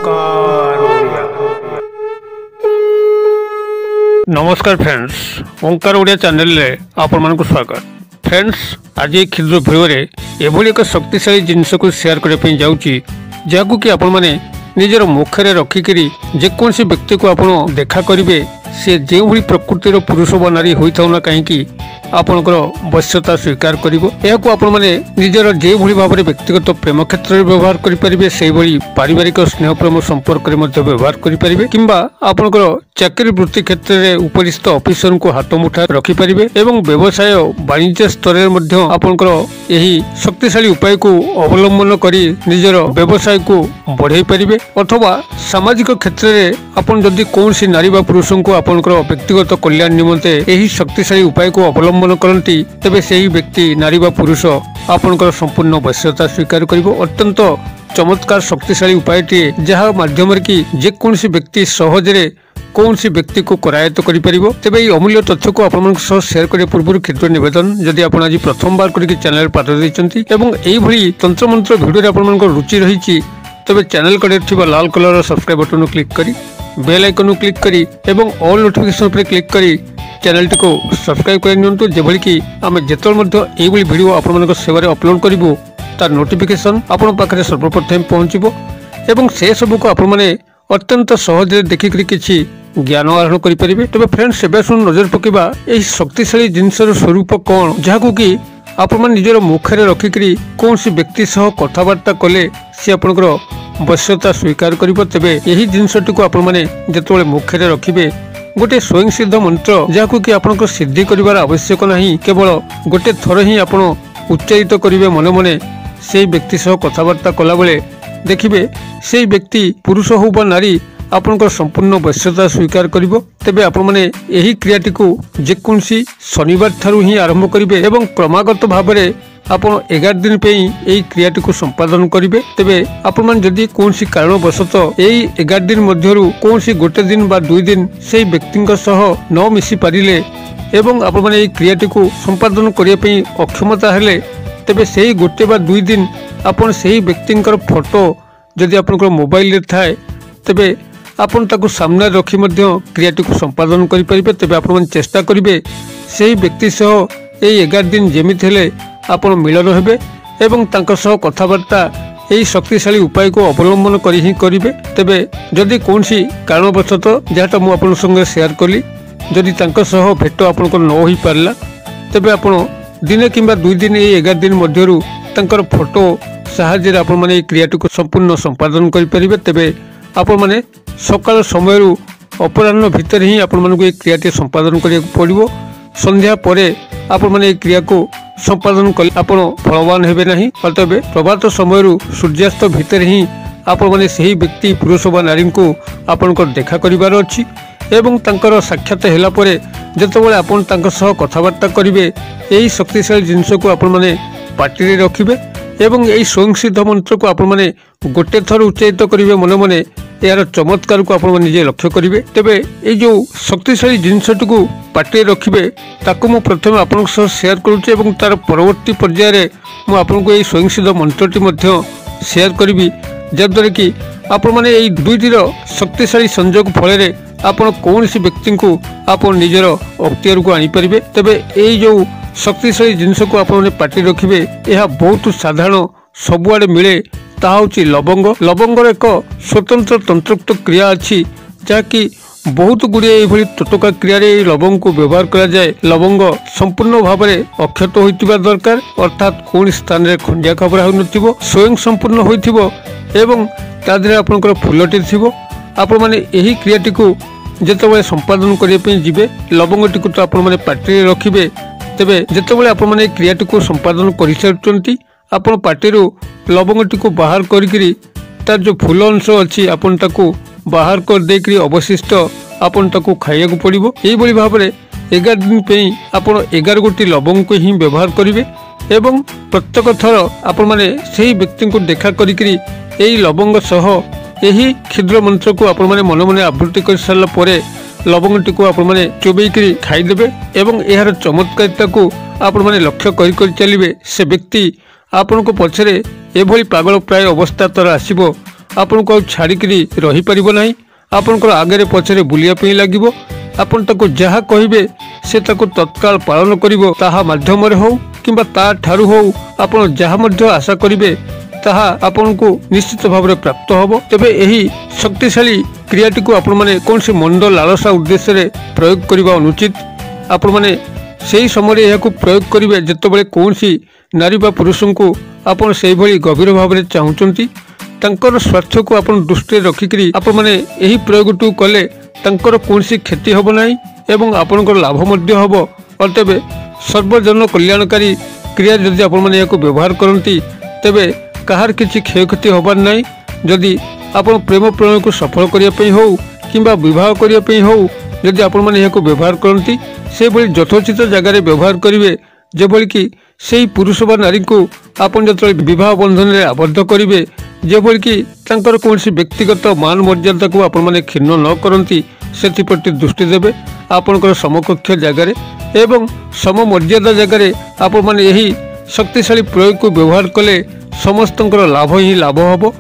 ओंकार ओडिया। नमस्कार फ्रेंड्स, ओंकार ओडिया चैनल रे आपण मन को स्वागत। फ्रेंड्स, आज एक क्षुद्र वीडियो रे एभली एक शक्तिशाली जिनस को शेयर करने पे जाउची, जाकू कि आपण माने निजर मुखरे रखिकरी जेकोसी व्यक्ति को आपण देखा करिवे, से जो भली प्रकृतिर पुरुष व नारी होइथाउ ना कहीं आपणकर वश्यता स्वीकार करिवो। एहाकु आपण माने निजर जे भली भाबरे व्यक्तिगत प्रेम क्षेत्र में व्यवहार करि परिबे, सेहि भली पारिवारिक स्नेह प्रेम संपर्क रे मध्ये व्यवहार करि परिबे, किंबा आपणकर चाकरी वृत्ति क्षेत्र में उपरिस्थ ऑफिसर को हाथ मुठा रखि परिबे एवं व्यवसाय वाणिज्य स्तर में मध्ये आपणकर एही शक्तिशाली उपाय को अवलंबन करी निजर व्यवसाय को बढ़ाई परिबे। अथवा सामाजिक क्षेत्र में आपण जदि कोनसी नारी बा पुरुष को आपणकर व्यक्तिगत कल्याण निमंते एही शक्तिशाली उपाय को अवलंबन करती, तेबे सेही व्यक्ति नारी बा पुरुष आपणकर संपूर्ण वश्यता स्वीकार करिवो। अत्यंत चमत्कार शक्तिशाली उपायटी जहाँ माध्यम कि जेकोसी व्यक्ति सहजरे कौन सी व्यक्ति को करायत्त करि परिबो। तेबे এই अमूल्य तथ्य को आपन सह शेयर करे पूर्व क्षुद्र निवेदन, जदि आपण आज प्रथम बार करिक चैनल पाठ दैचंती एवं एई भली तंत्र मंत्र वीडियो रे आपन रुचि रहिछि, तबे चैनल कड़े थिबा लाल कलर सब्सक्राइब बटन क्लिक करी बेल आइकन क्लिक करी एवं ऑल नोटिफिकेशन पर क्लिक करी चैनल टी को सब्सक्राइब कर नियंतु, जेभली कि आमे जेतल मध्ये एई भली वीडियो आपन मन सेवा अपलोड करिवो तार नोटिफिकेशन आपन पाखरे सर्वप्रथम पहुंचबो एवं से सब को आपन माने अत्यंत सहज देखिक किछि ज्ञान आरोहण करि परिबे। तबे फ्रेंड्स, एबे सुन नजर पकेबा एही शक्तिशाली जिनसर स्वरूप कोन, जाहाकू कि आपण मन निजर मुखरे रखिकरी कोनसी व्यक्ति सह कथावार्ता कले से आपनकर वश्यता स्वीकार करिवो। तेबे एही जिनसटी को आपण माने जेतबेले मुखरे रखिबे गोटे स्वयं सिद्ध मंत्र, जहाकू कि आपनकर सिद्धि करिवार आवश्यक नाही, केवल गोटे थर ही आपण उच्चारित करिवे मने मने सेही व्यक्ति सह कथावार्ता कला बेले देखिबे सेही व्यक्ति पुरुष हो बा नारी आपनकर संपूर्ण वश्यता स्वीकार करिवो। तेबे आपण माने एही क्रियाटी को जेकोसी शनिवार थारु ही आरंभ करिवे एवं क्रमागत भाबरे आपण 11 दिन पे एही क्रियाटी को संपादन करिवे। तेबे आपण मान जदि कोनसी कारणवशत एही 11 दिन मध्यरु कोनसी गोटे दिन बा 2 दिन सेही व्यक्तिक सह न मिसी पारिले एवं आपण माने एही क्रियाटी को संपादन करिया पे अक्षमता हेले, तेबे सेही गोटे बा 2 दिन आपण सेही व्यक्तिकर फोटो जदि आपनकर मोबाइल रे थाए, तेबे आपण ताकू सामने रखी मध्य क्रियाटी को संपादन करि परिबे। तेबे आपण मन चेष्टा करिवे सेही व्यक्ति सह एही 11 दिन जेमिति हेले आपण मिलन हेबे एवं तांका सह कथावार्ता एही शक्तिशाली उपाय को अवलंबन करि ही करिवे। तेबे जदि कोनसी कारणवशत जेटा मु आपण संगे शेयर कली, जदि तांका सह भेट आपनकर न होई पारला, तेबे आपण दिने किंबा 2 दिन एही 11 दिन मध्यरु तांकर फोटो साहाय्य आपण माने क्रियाटी को संपूर्ण संपादन करि परिबे। तेबे आपण माने सकाल समय अपराह्न भितर ही आपण मानक क्रियाटी संपादन करिया पड़िबो। संध्या परे आपण माने क्रिया को संपादन कले आपण फलवान हेबे नाही। अतबे प्रभात समय सूर्यास्त भितर ही आपण माने सही व्यक्ति पुरुष व नारी को आपनकर देखा करिवार अछि एवं तांकर साक्षात हेला परे जतबेले आपण तांकर सह कथावार्ता करिवे, एही शक्तिशाली जिनस को आपण माने पार्टी रे रखिबे एवं एही स्वयं सिद्ध मंत्र को आपण माने गोटे थर उच्चारित करिवे मने मने यार चमत्कार को आपण निजे लक्ष्य करिवे। तेबे ए जो शक्तिशाली जिनसटी को पार्टी रखिबे ताको मु प्रथम आपन सह शेयर करूची एवं तार परवर्ती पर्याय रे मु आपन को ए स्वयं सिद्ध मंत्रटी मध्ये शेयर करिवि, जद्वारा कि आपण माने ए दुईटीर शक्तिशाली संयोग फल रे आपण कोनसी व्यक्ति को आपण निजर अख्तियार को आनी परिबे। तेबे ए जो शक्तिशाली जिनस को आपण पार्टी रखिबे, यह बहुत साधारण सबुआडे मिले, ताहा होची लवंग। लवंगर एक स्वतंत्र तंत्रोक्त क्रिया अच्छी, जहाँकि बहुत गुड़िए एभली टोटका क्रिया लवंग को व्यवहार करा जाए। लवंग संपूर्ण भाव में अक्षत होइतिबा दरकार, अर्थात कौन स्थान रे खंडिया खबरा होइनथिबो, स्वयं संपूर्ण होइथिबो एवं तादरे आपनकर फुलटी थिबो। आपण माने एही क्रियाटी को जेतबेले संपादन करिया पे जिबे, लवंगटी को तो आपण माने पार्टी रे रखिबे। तेबे जेतबेले आपण माने क्रियाटी को संपादन करि सारचंती, आपण पार्टी रो लवंगटी को बाहर करिकरी तार जो फूल अंश अच्छी आपण ताकू बाहर कर देकरी अवशिष्ट आपण ताकू खाइया को पड़िबो। एही बली भाव में 11 दिन पे आपण 11 गोटी लवंग को ही व्यवहार करिवे एवं प्रत्येक थर आपण माने सेही व्यक्ति को देखा करिकरी एही लवंग सह एही क्षुद्र मंत्र को आपण माने मन मन आवृत्ति कर सारला परे लवंगटी को आपण माने चोबेकरी खाई देबे एवं एहार चमत्कारिता को आपण माने लक्ष्य कर चलिबे। से व्यक्ति आपण को पछरे एभली पागल प्राय अवस्था तर आसीबो आपनको छाड़िकी रहीपर ना आपणकर आगे पछरे बुलिया लगे आपन ताको जहा कहिबे से ताको तत्काल पालन करिवो ताहा माध्यम रे हो किंबा ता ठारू हो आपन जहा मध्य आशा करिवे ताहा आपनको निश्चित भाव में प्राप्त होबो। तेबे एही शक्तिशाली क्रियाटी को आपण माने कौन से मंद लालसा उद्देश्य रे प्रयोग करबा अनुचित। आपण माने सेही समय यह प्रयोग करेंगे जितेबाला कौन सी नारी बा पुरुष को आपड़ से गभीर भाव में चाहूँगी तांकर स्वार्थ को आप दृष्टि रखिकी आपण मैंने यही प्रयोग कले तांकर कौन सी क्षति हम ना एवं आपणकर लाभ हम और तेबे सर्वजन कल्याणकारी क्रिया जदि आपण मैंने या व्यवहार करती तेबे कहार किसी क्षयक्षति हबार ना। जदि आपण प्रेम प्रणय को सफल करने हो कि बह करने हो जदि आपण मैंने या व्यवहार करती से भली यथोचित जगार व्यवहार करेंगे जेभली कि से पुरुष बा नारी को आपन जो विवाह बंधन में आबद्ध करेंगे जेभली कि तांकर कौन व्यक्तिगत मान मर्यादा को आपण मैंने क्षीण न करती से दृष्टि देवे आपणकर समकक्ष जगार एवं सममर्यादा जगार आपण मैंने यही शक्तिशाली प्रयोग को व्यवहार कले समस्त लाभ ही लाभ हम।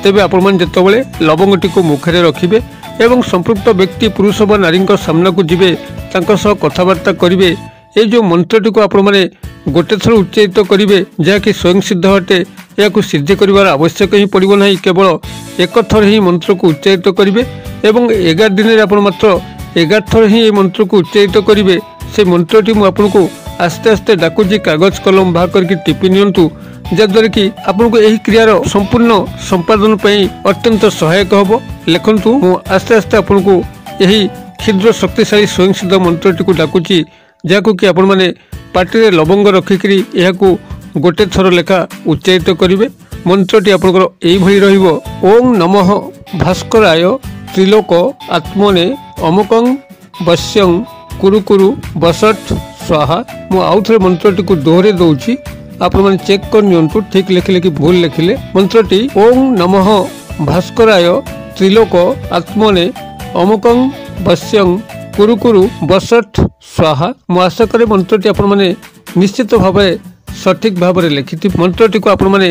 तेबे आपण मैंने जितेबाला लवंगटी को मुखरे रखिए एवं संपृक्त व्यक्ति पुरुष बा नारी सामना को जीवे कथबार्ता करेंगे ये जो मंत्रटी को आपण मैंने गोटे थर उच्चारित करेंगे जहाँकि स्वयं सिद्ध अटे या सिद्धि कर आवश्यक ही पड़ो ना केवल एक थर ही मंत्र को उच्चारित करेंगे एवं 11 दिन में आप मात्र 11 थर ही मंत्र को उच्चारित करेंगे से मंत्रटी मुझे आस्ते आस्ते डाकुची कागज कलम बाहर करके टिपि नियंतु जद्वारा कि आपको यही क्रियार संपूर्ण संपादन अत्यंत सहायक हम। लिखंतु मु आस्ते आस्ते आपको यही क्षुद्र शक्तिशाली स्वयं सिद्ध मंत्रटी को डाकुची जहाँ कि आपण मैंने पार्टी लवंग रखिकी गोटे थर लेखा उच्चारित करेंगे। मंत्रटी आपंकर यही रहिबो ओं नमः भास्कराय त्रिलोक आत्मने अमुकं वश्यं कुरु कुरु बसट स्वाहा। मु आउ थे मंत्रटी को दोहरे दौची आपण मैंने चेक कर नियंतु ठीक लिखिले कि भूल लिखिले। मंत्रटी ओं नमः भास्कराय त्रिलोक आत्मने अमुकं वश्यं कुरु कुरु बसट स्वाहा। मु आशा करे मंत्रटी आपण मैंने निश्चित भाव सठिक भाव में लिखि मंत्रटी को आपण मैंने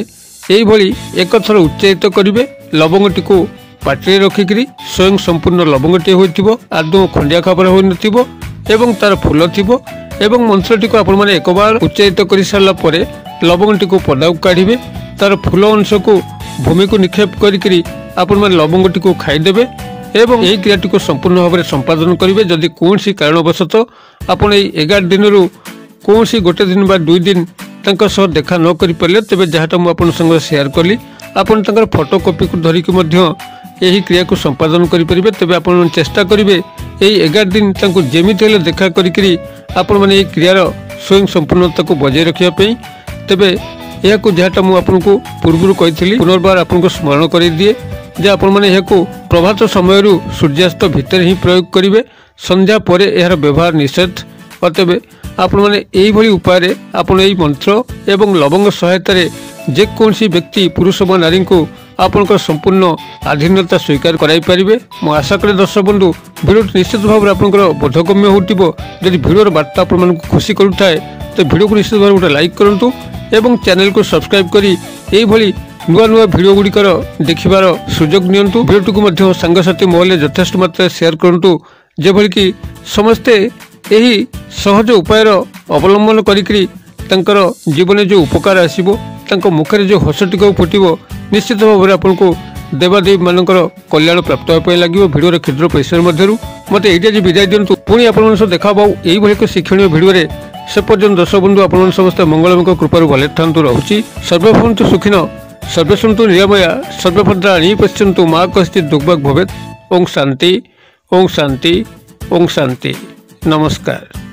यही एक थर उच्चारित करेंगे लवंगटी को पाटे रखिकी स्वयं संपूर्ण लवंगटी हो आदौ खंडिया खबर हो एवं तार फूल थी एवं मंत्रटी को आपण मैंने एक बार उच्चारित कर सारापर लवंगटी को पदा काढ़े तार फूल अंश को भूमि को निक्षेप करी आपण मैंने लवंगटी को खाईदेवे एवं यही क्रियाटी को संपूर्ण भाव में संपादन करेंगे। जदि कौन कारणवशत आपण 11 दिन रु कौन गोटे दिन बा 2 दिन सह देखा न कर पारे तेज जहाँटा मुझे सेयार कली आपन फोटो कॉपी को धरिकी यही क्रिया को संपादन करेंगे। तेज आप चेष्टा करेंगे यही 11 दिन जमीत देखा करी आपण मैंने क्रियार स्वयं संपूर्णता को बजाय रखापी। तेबे यह जहाँटा मुझे पूर्व कही पुनर्बार आपको स्मरण कर दिए जे आपण मैंने यह प्रभात समय सूर्यास्त भितर ही प्रयोग करेंगे संध्या पर यार व्यवहार निषेध। और तेबे आपण मैंने यही उपाय आपण यही मंत्र एवं लवंग सहायता जेकोसी व्यक्ति पुरुष व नारी को आपंकर संपूर्ण आधीनता स्वीकार कराई पारिबे। मु आशा करे दर्शक बंधु भिडियो निश्चित भाव में आपंकर बोधगम्य होतिबो। जदि भिडियोर बार्ता आपण मानक खुशी करुथाए तो भिडियो को निश्चित भाव गोटे लाइक करंतु एवं चैनल को सब्सक्राइब करी यही भली नुआ नुआ भिडियो गुड़िकर देखिबार सुजोग नियंतु। भिडियो को मध्य सांगसाथी महल यथेष्ट मात्रा शेयर करंतु जेभली कि समस्ते यही सहज उपायर अवलंबन करी जीवन जो उपकार आसो मुखर जो हसटिक फुटब निश्चित भाव में आपको देवादेवी मानकर कल्याण प्राप्त होगा लगे। भिडियो क्षुद्र परिसर मध्य मत ये विदाय दिंतु पुणी आप देखा यही एक शिक्षणीय भिडियो से पर्यटन दर्शक बंधु आप समस्त मंगलमय कृपार भले था रोचे। सर्वभवन्तु सुखिन सर्वे सन्तु निरामया सर्वभद्राणि पश्यन्तु मा कश्चित् दुर्भाग् भवेत्। ओं शांति ओं शांति ओं शांति। नमस्कार।